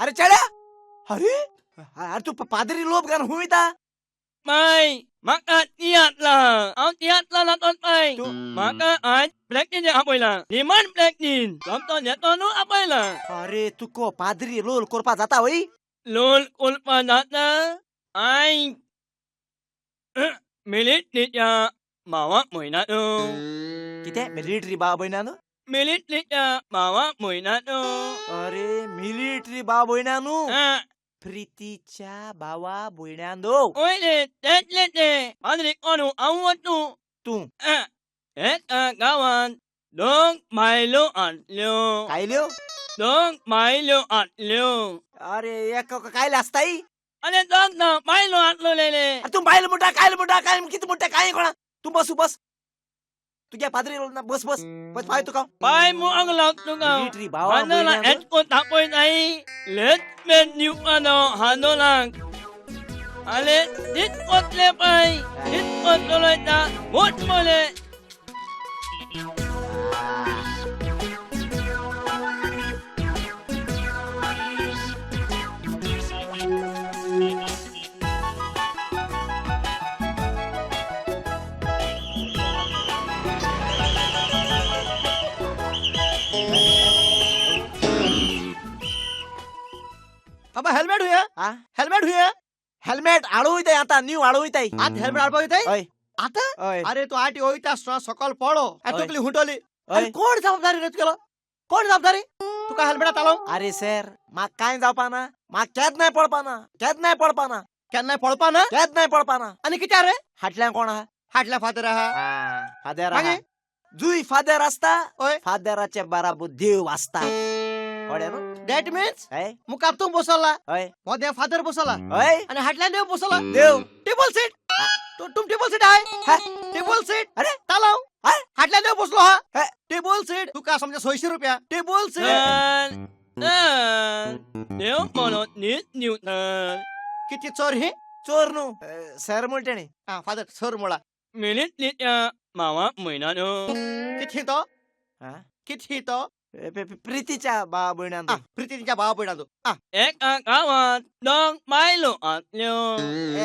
अरे चढ्या अरे तू पादरी लोप गान हुमिता ไม่มักอาเตียดล่ะเอาเตียดล่ะละตอนไป तू มักอาอันแปลกนี่จะเอาไปล่ะนี่มันแปลกนี่ตอนตอนเนี่ยตอนนู้นเอาไปล่ะ अरे तू को पादरी लोल कोरपा जाता होई ลุนอุลปานัดนะไอมิลิตนิยามาวะมวยนัดโอ किती मिलिटरी बा बहिणानु มิลิตนิยามาวะมวยนัดโอ अरे मिलिटरी बा बहिणानु อ่ะ प्रीतीच्या बावा बहिणांदो โอ้ยเด็ดเด็ดเด็ดเด็ดอันนี้ก็หนูเอาวัตถุ तू อ่ะเอ็ดอ่ะกาวันดงไม่รู้อัดเร็ว काय लिहो ดงไม่รู้อัดเร็ว अरे एक काय लाजताई อันนี้ดงนะไม่รู้อัดเลยเลย तू बायला मोठा काय किती मोठा काय कोणा तू बस तुझ्या पादरी लोल ना बस पाय तू का ไปมัวอังหลักตุกเอา मिलिटरी बावा ฮันนั่นละเอ็ด बहिणांदो ก็ตักไปไหนเล็ดเป็นนิวอันเอาฮันนั่นละอะไรดิดกดเลยไปดิดกดเลยจ้ะหมดหมดเลย अबा हेल्मेट हुया हा हेल्मेट हुया हेल्मेट आळू इथे आता न्यू आळू इथे आत हेल्मेट आडपाव इथे ओय आता ओय अरे तो आटी होईता सकल पडो ओय. तुकली हुटोली ओय. अरे कोण जबाबदारी रे तुला कोण जबाबदारी तुका हेल्मेट आलो अरे सर माग काय जापाना माग कॅद नाही पडपाना केन्ना पळपा ना कॅद नाही पडपाना आणि किती रे हाटल्या कोण हा हाटल्या फादर हा फादर मागे? जुई फादर असता ओय फादराच्या बराबर देव असता कळ्या ना दॅट मीन्स काय मुकाप तू बसवला ओय मध्ये फादर बसवला ओय आणि हाटल्या देव बसवला देव टेबल सीट तो तुम टेबल सीट आहे हा? टेबल सीट अरे तालाव हा? हाटल्या देव बसलो हा हा? टेबल सीट तुका समजा 600 रुपया टेबल सीटเดี๋ยวก่อนนิดนิวเทิร์น किती चोर हे चोर नु सर मोठ्याने हा फादर सर मुळा มิลิตนิยามาวะมวยนัดโอ किती तो हा? किती तो प्रीतीच्या बा बहिणांदो प्रीतीच्या भावा पिढा हा เอ็กอากาวันดงไม่รู้อัดเร็ว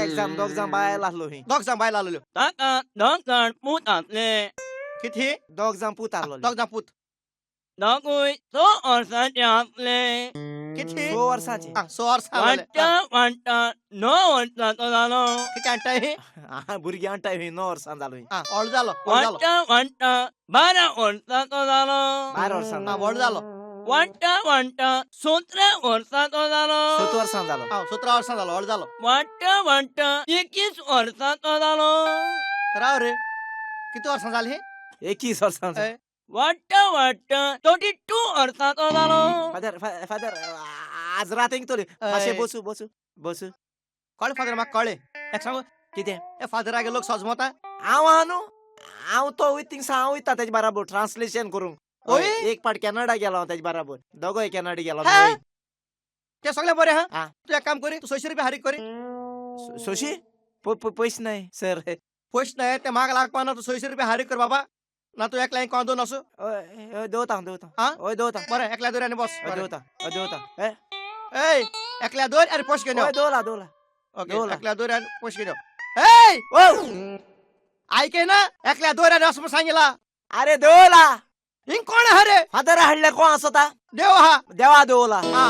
एक्झाम दोघ जण बायला लागलो ही दोघ जण बायला आलेलो ตักอาดองการพูดอัดเลย किती दोघ जण पूत आलो दोघ जण पूत ดอกอุยโซออนสัญญาเลย किती 6 वर्षाची हा सोर วันจ้าวันจ้าโนวันจ้าตัวละโน किती अंट आहे भुरगी आणताय ही 9 वर्षां झालो ही हा ओळ झालो วัน झालो จ้าวันจ้าบาราวันจ้าตัวละโน 12 वर्षां हा ओळ झालो วันจ้าสุตระวันจ้าตัวละโน 7 वर्षां झालो हा 17 वर्ष झालो ओळ झालो วันจ้า21วันจ้าตัวละโน राव रे किती वर्ष झाले हे 21 वर्षां ए, วันจ้า22วันจ้าตัวละโน फादर आज राहते तो असे बसू कळे फादर मग कळे एक सांगू किती ए फादर आगे लोक सजमता आव आणू आव तो विथिंग सांग होता त्याच्या बराबर ट्रान्सलेशन करून ओय. एक पाट कॅनडा गेला होता त्याच्या बराबर दोघं कॅनडा गेला हा? होता. ते सगळे बरे हा हा. तू एक काम करी तू 600 रुपये हारी करी सोशी पैसे नाही सर पैसे नाही ते माग लाग पाना तू 600 रुपये हारी कर बाबा ना तू एकला कोण दोन असो देवता हा? देवता बरं एकल्या दोर आणि बस देवता ए एकल्या दोर आणि पोस्ट घेऊन दोला ओके दोला. एकल्या दोर आणि पोस्ट घेऊन ए ऐके ना एकल्या दोर आणि असं सांगितला अरे देवला हिंग कोण आहे रे फादर हल्ल्या कोण असता देव हा देवा देवला हा